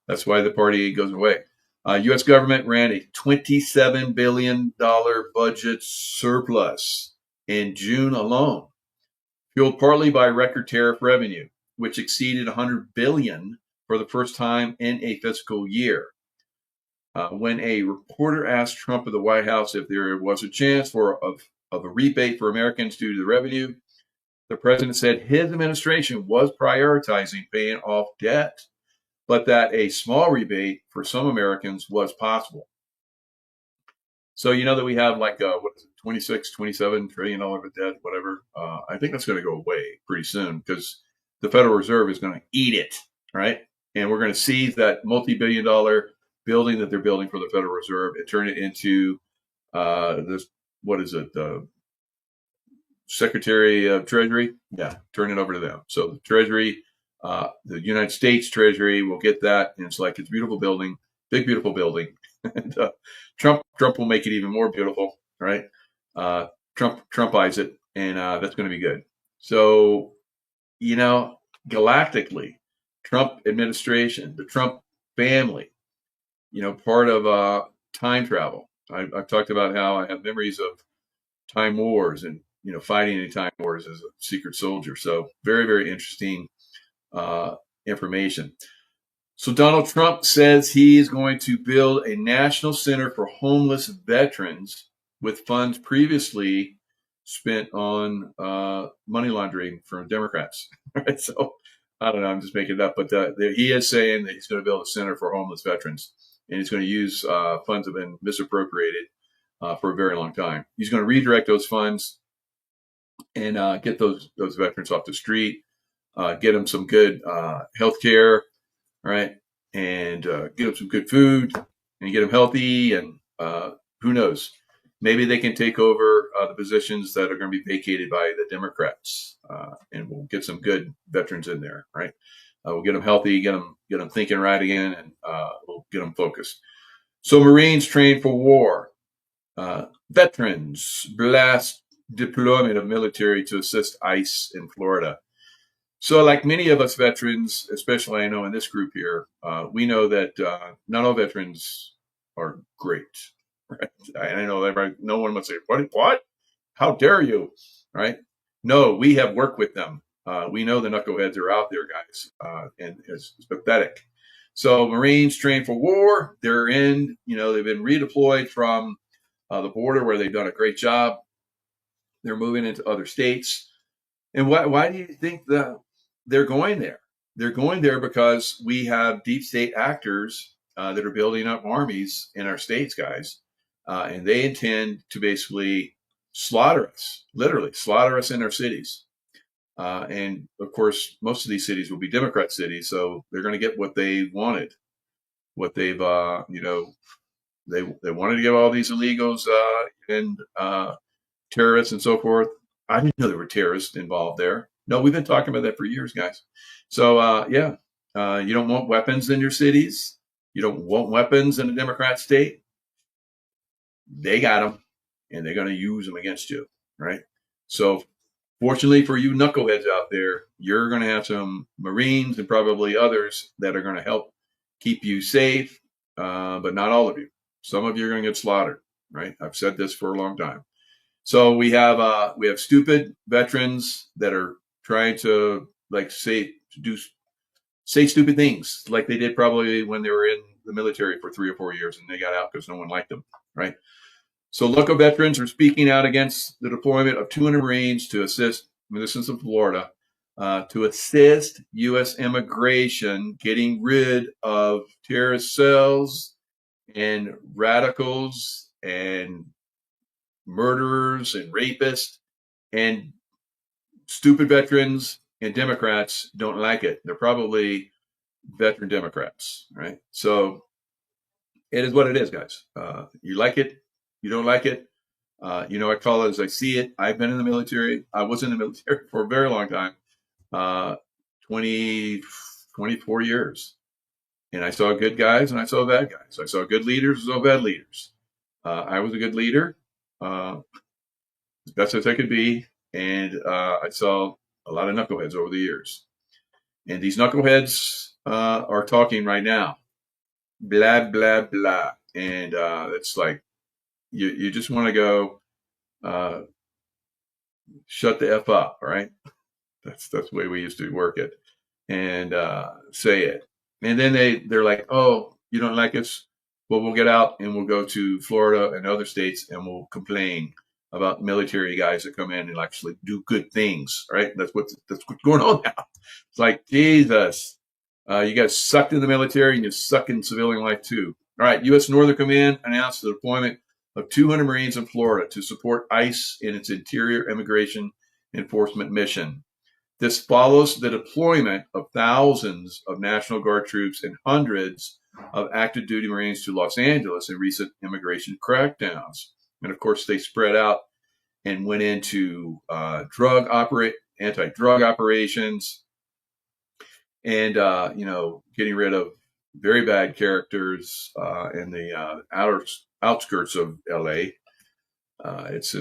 That's why the party goes away. U.S. government ran a $27 billion budget surplus in June alone, fueled partly by record tariff revenue, which exceeded $100 billion for the first time in a fiscal year. When a reporter asked Trump at the White House if there was a chance of a rebate for Americans due to the revenue, the president said his administration was prioritizing paying off debt, but that a small rebate for some Americans was possible. So you know that we have like what is it, 26, $27 trillion of debt, whatever. I think that's going to go away pretty soon because the Federal Reserve is going to eat it, right? And we're going to seize that multi-billion-dollar building that they're building for the Federal Reserve and turn it into this. What is it? Secretary of Treasury. Yeah, turn it over to them. So the Treasury, the United States Treasury will get that, and it's like it's a beautiful building, big beautiful building. And Trump will make it even more beautiful, right? Trumpize it, and that's going to be good. So, you know, galactically, Trump administration, the Trump family, you know, part of time travel. I've talked about how I have memories of time wars and, you know, fighting in time wars as a secret soldier. So very, very interesting information. So Donald Trump says he is going to build a national center for homeless veterans with funds previously spent on money laundering for Democrats. Right? So I don't know. I'm just making it up. But he is saying that he's going to build a center for homeless veterans. And he's going to use funds that have been misappropriated for a very long time. He's going to redirect those funds and get those veterans off the street, get them some good health care, right? And get them some good food and get them healthy. And who knows? Maybe they can take over the positions that are going to be vacated by the Democrats, and we'll get some good veterans in there, right? We'll get them healthy, get them thinking right again, and we'll get them focused. So Marines trained for war. Veterans blast deployment of military to assist ICE in Florida. So like many of us veterans, especially I know in this group here, we know that not all veterans are great. Right? I know no one would say, what? How dare you? Right? No, we have worked with them. We know the knuckleheads are out there, guys, and it's pathetic. So Marines trained for war. They're in, you know, they've been redeployed from the border where they've done a great job. They're moving into other states. And why do you think that they're going there? They're going there because we have deep state actors that are building up armies in our states, guys. And they intend to basically slaughter us, literally slaughter us in our cities. And of course, most of these cities will be Democrat cities, so they're going to get what they wanted, what they've, you know, they wanted to give all these illegals and terrorists and so forth. I didn't know there were terrorists involved there. No, we've been talking about that for years, guys. So yeah, you don't want weapons in your cities. You don't want weapons in a Democrat state. They got them, and they're going to use them against you, right? So fortunately for you knuckleheads out there, you're going to have some Marines and probably others that are going to help keep you safe, but not all of you. Some of you are going to get slaughtered, right? I've said this for a long time. So we have stupid veterans that are trying to say stupid things like they did probably when they were in the military for 3 or 4 years and they got out because no one liked them, right? So local veterans are speaking out against the deployment of 200 Marines to assist, this is in Florida, to assist U.S. immigration getting rid of terrorist cells and radicals and murderers and rapists. And stupid veterans and Democrats don't like it. They're probably veteran Democrats, right? So it is what it is, guys. You like it. You don't like it. You know, I call it as I see it. I've been in the military. I was in the military for a very long time, 24 years. And I saw good guys and I saw bad guys. I saw good leaders, I saw bad leaders. I was a good leader, as best as I could be. And I saw a lot of knuckleheads over the years. And these knuckleheads are talking right now. Blah, blah, blah. And it's like, you just want to go shut the F up, all right? That's the way we used to work it and say it. And then they're like, oh, you don't like us? Well, we'll get out and we'll go to Florida and other states and we'll complain about military guys that come in and actually do good things, right? That's what's going on now. It's like, Jesus, you guys sucked in the military and you suck in civilian life too. All right, U.S. Northern Command announced the deployment of 200 Marines in Florida to support ICE in its interior immigration enforcement mission. This follows the deployment of thousands of National Guard troops and hundreds of active duty Marines to Los Angeles in recent immigration crackdowns. And of course, they spread out and went into anti-drug operations and, getting rid of very bad characters in the outskirts of LA. It's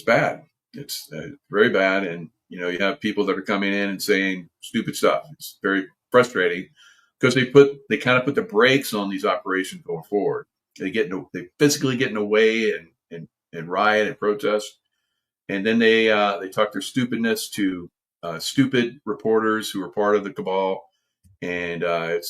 bad. It's very bad. And, you have people that are coming in and saying stupid stuff. It's very frustrating because they kind of put the brakes on these operations going forward. They physically get in the way and riot and protest. And then they talk their stupidness to stupid reporters who are part of the cabal. And it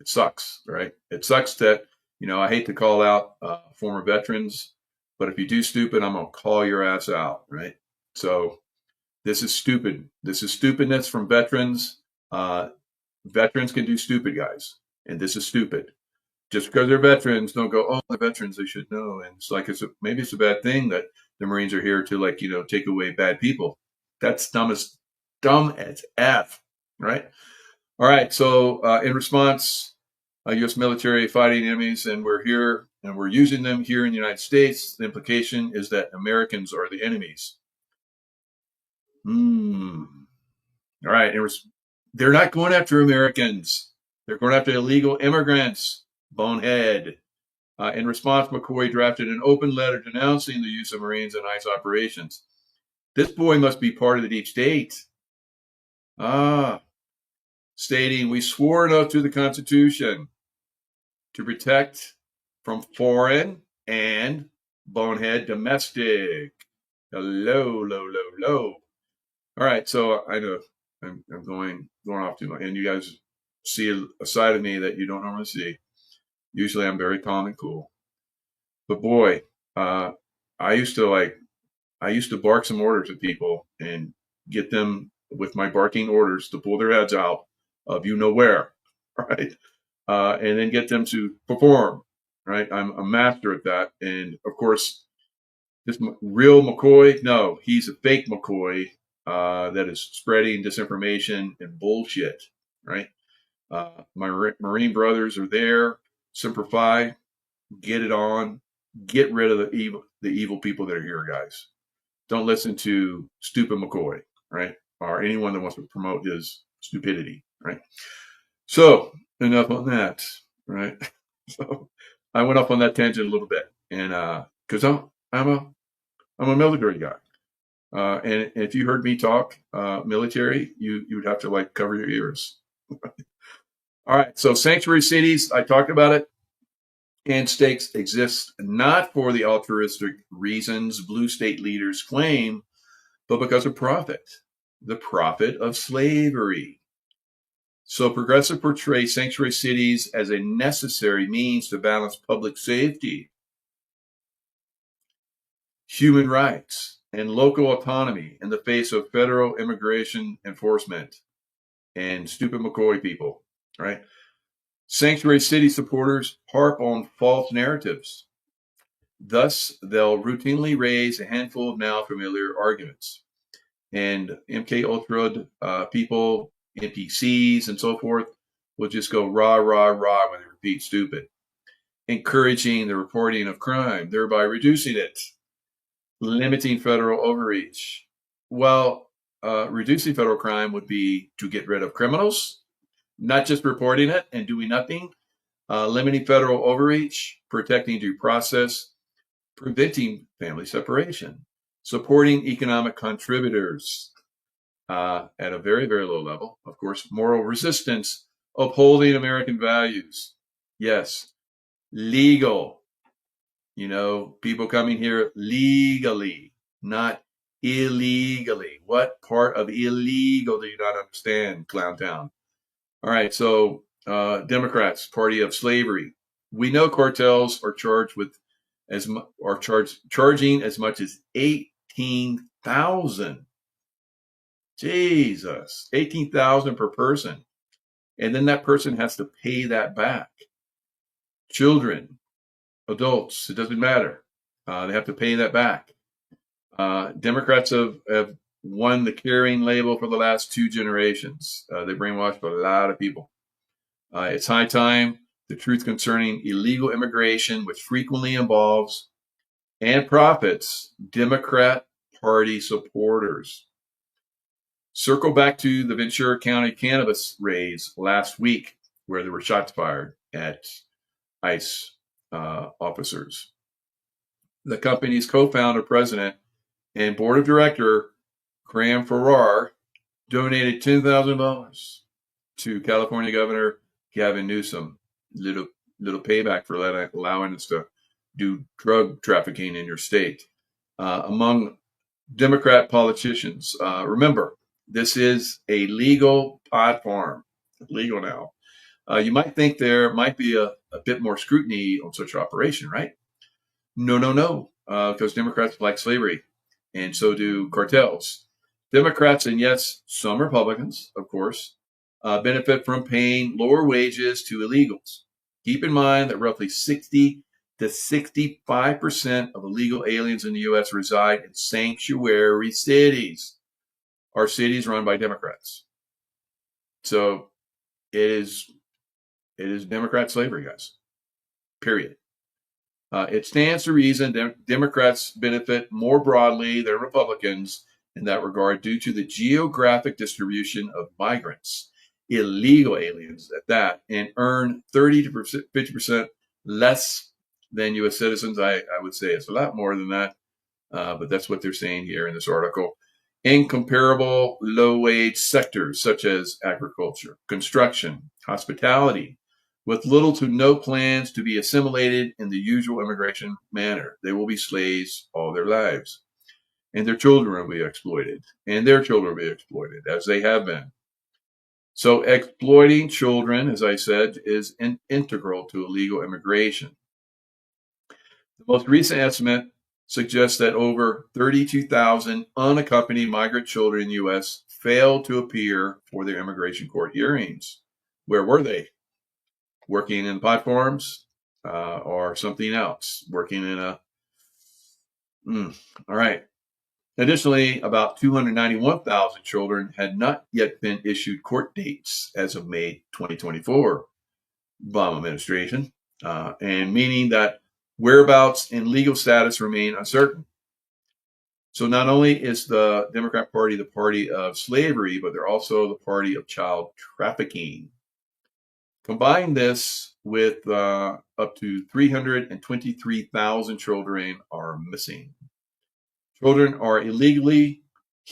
sucks, right? It sucks that, I hate to call out former veterans, but if you do stupid, I'm going to call your ass out, right? So this is stupid. This is stupidness from veterans. Veterans can do stupid, guys. And this is stupid. Just because they're veterans, don't go, oh, the veterans, they should know. And it's like, maybe it's a bad thing that the Marines are here to take away bad people. That's dumb as F, right? All right. So in response, U.S. military fighting enemies, and we're here and we're using them here in the United States. The implication is that Americans are the enemies. All right. They're not going after Americans. They're going after illegal immigrants. Bonehead. In response, McCoy drafted an open letter denouncing the use of Marines in ICE operations. This boy must be part of the deep state. Stating, we swore an oath to the Constitution to protect from foreign and bonehead domestic. Hello. All right, so I know I'm going off too much, and you guys see a side of me that you don't normally see. Usually, I'm very calm and cool, but boy, I used to bark some orders at people and get them with my barking orders to pull their heads out of where, right, and then get them to perform. Right, I'm a master at that, and of course, this real McCoy, no, he's a fake McCoy. That is spreading disinformation and bullshit, right? My Marine brothers are there. Semper Fi, get it on. Get rid of the evil people that are here, guys. Don't listen to stupid McCoy, right? Or anyone that wants to promote his stupidity, right? So enough on that, right? So I went off on that tangent a little bit, and because I'm a military guy. And if you heard me talk military, you would have to cover your ears. All right. So sanctuary cities, I talked about it. And states exist not for the altruistic reasons blue state leaders claim, but because of profit, the profit of slavery. So progressive portray sanctuary cities as a necessary means to balance public safety, human rights, and local autonomy in the face of federal immigration enforcement and stupid McCoy people, right? Sanctuary city supporters harp on false narratives. Thus, they'll routinely raise a handful of now familiar arguments. And MK Ultra people, NPCs, and so forth will just go rah, rah, rah when they repeat stupid, encouraging the reporting of crime, thereby reducing it. Limiting federal overreach. Well, reducing federal crime would be to get rid of criminals, not just reporting it and doing nothing. Limiting federal overreach, protecting due process, preventing family separation, supporting economic contributors at a very, very low level. Of course, moral resistance, upholding American values. Yes, legal. People coming here legally, not illegally. What part of illegal do you not understand, Clown Town? All right, so Democrats, party of slavery. We know cartels are charged with charging as much as 18,000. Jesus, 18,000 per person, and then that person has to pay that back. Children, adults, it doesn't matter. They have to pay that back. Democrats have won the caring label for the last 2 generations. They brainwashed a lot of people. It's high time the truth concerning illegal immigration, which frequently involves and profits Democrat Party supporters. Circle back to the Ventura County cannabis raids last week, where there were shots fired at ICE officers. The company's co-founder, president, and board of director, Graham Farrar, donated $10,000 to California Governor Gavin Newsom. Little payback for allowing us to do drug trafficking in your state. Among Democrat politicians, remember, this is a legal pot farm. Legal now. You might think there might be a bit more scrutiny on such an operation, right? No, because Democrats like slavery, and so do cartels. Democrats, and yes, some Republicans, of course, benefit from paying lower wages to illegals. Keep in mind that roughly 60 to 65% of illegal aliens in the U.S. reside in sanctuary cities. Our cities run by Democrats. So it is Democrat slavery, guys. Period. It stands to reason Democrats benefit more broadly than Republicans in that regard due to the geographic distribution of migrants, illegal aliens at that, and earn 30 to 50% less than U.S. citizens. I would say it's a lot more than that, but that's what they're saying here in this article. In comparable low-wage sectors such as agriculture, construction, hospitality, with little to no plans to be assimilated in the usual immigration manner. They will be slaves all their lives. And their children will be exploited. And their children will be exploited, as they have been. So exploiting children, as I said, is integral to illegal immigration. The most recent estimate suggests that over 32,000 unaccompanied migrant children in the U.S. failed to appear for their immigration court hearings. Where were they? Working in pot farms or something else? Working in a... All right. Additionally, about 291,000 children had not yet been issued court dates as of May 2024, Obama administration, and meaning that whereabouts and legal status remain uncertain. So not only is the Democrat Party the party of slavery, but they're also the party of child trafficking. Combine this with up to 323,000 children are missing. Children are illegally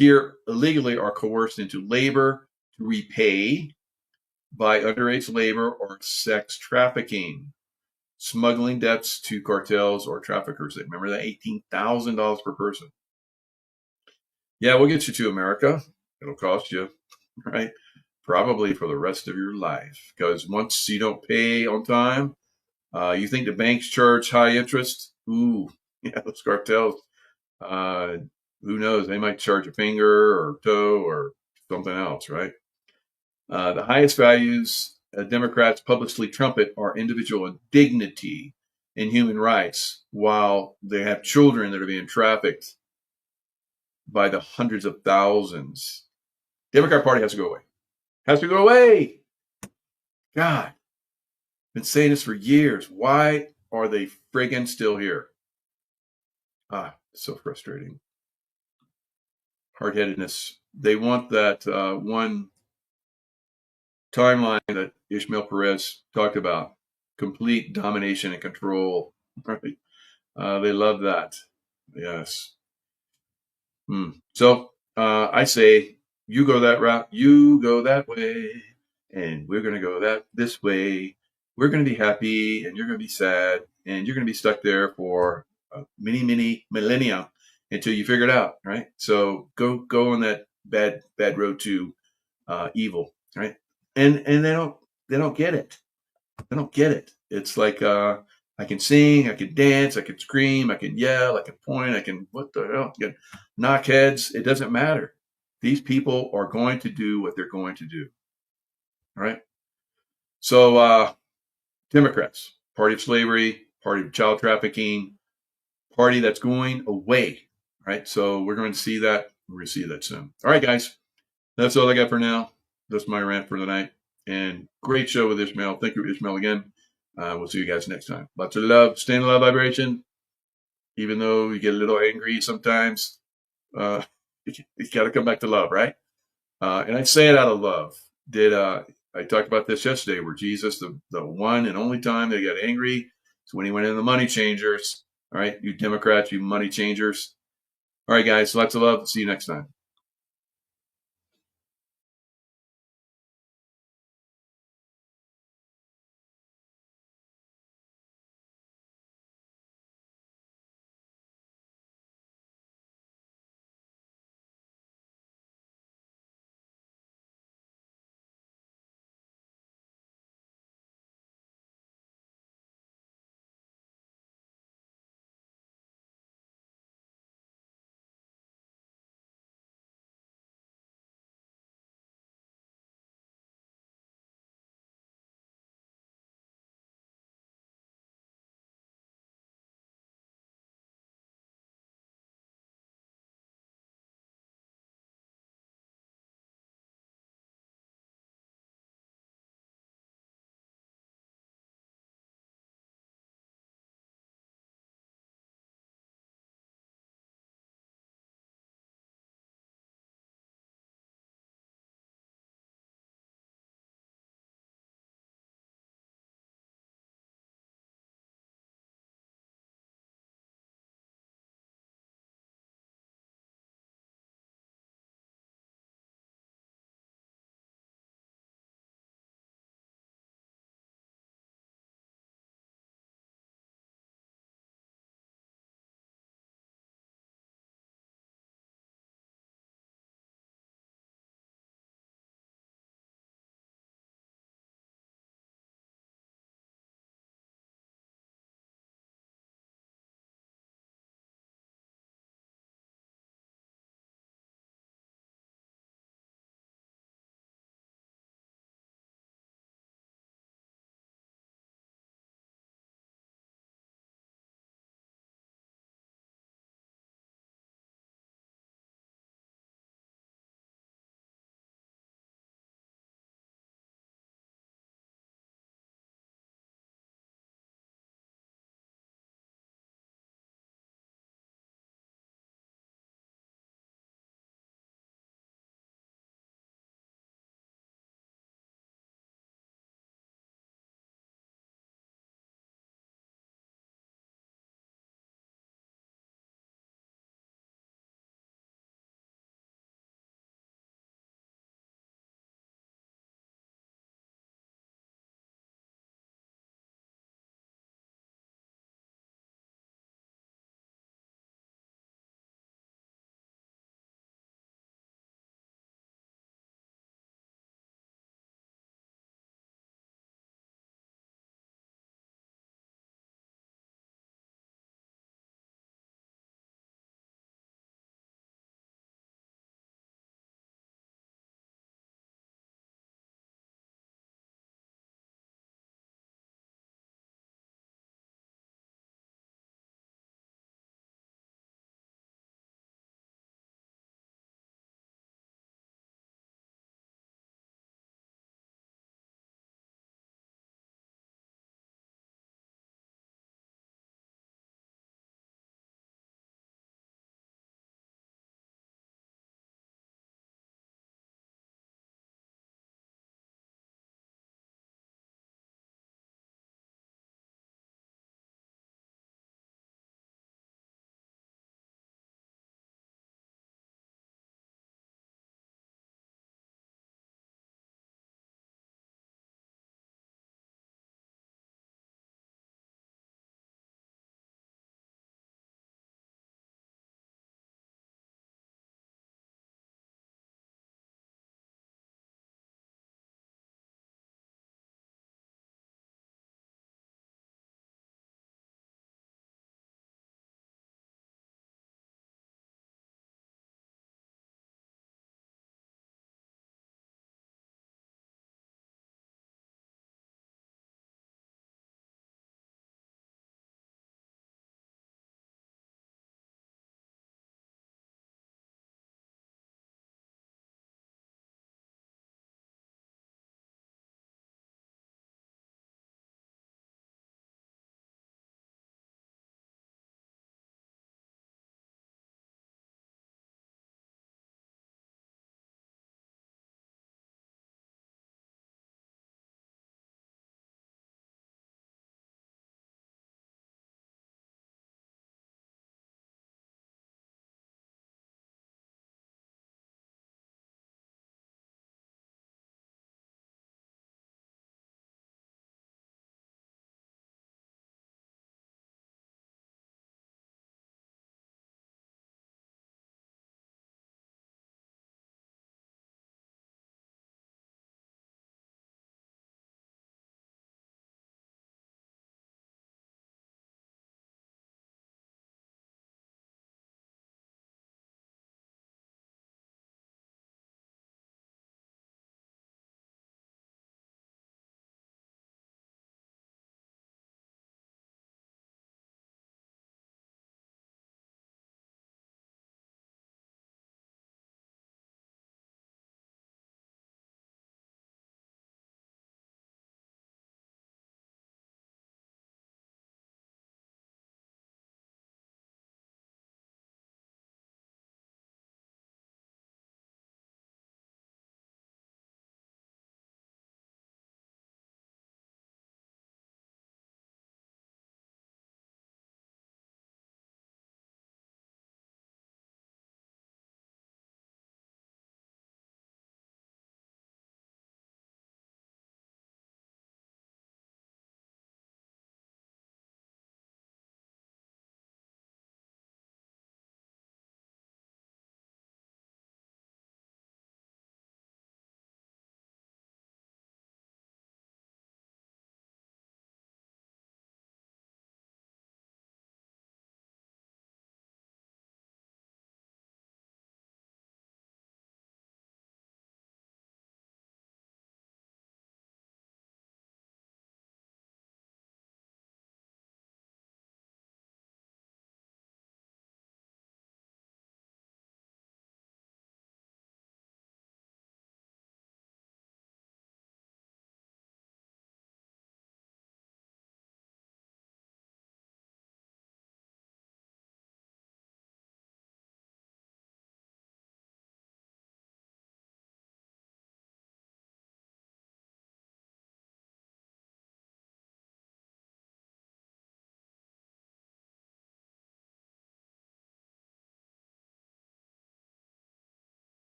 are coerced into labor to repay by underage labor or sex trafficking, smuggling debts to cartels or traffickers. Remember that $18,000 per person. Yeah, we'll get you to America. It'll cost you, right? Probably for the rest of your life. Because once you don't pay on time, you think the banks charge high interest? Ooh, yeah, those cartels. Who knows? They might charge a finger or toe or something else, right? The highest values Democrats publicly trumpet are individual dignity and human rights, while they have children that are being trafficked by the hundreds of thousands. Democrat Party has to go away. Has to go away. God, been saying this for years. Why are they friggin' still here? So frustrating. Hard-headedness. They want that one timeline that Ishmael Perez talked about. Complete domination and control. Right? They love that. Yes. So I say, you go that route, you go that way, and we're going to go this way. we're going to be happy and you're going to be sad and you're going to be stuck there for many millennia until you figure it out, right? So go on that bad road to evil, right? And they don't get it. They don't get it. It's like I can sing, I can dance, I can scream, I can yell, I can point, I can what the hell, I can knock heads. It doesn't matter. These people are going to do what they're going to do. All right. So Democrats, party of slavery, party of child trafficking, party that's going away. Right. So we're going to see that. We're going to see that soon. All right, guys. That's all I got for now. That's my rant for the night. And great show with Ishmael. Thank you, Ishmael, again. We'll see you guys next time. Lots of love. Stay in the love vibration. Even though you get a little angry sometimes, you got to come back to love, right? And I say it out of love. I talked about this yesterday, where Jesus, the one and only time they got angry is when he went in the money changers. All right, you Democrats, you money changers. All right, guys, lots of love. See you next time.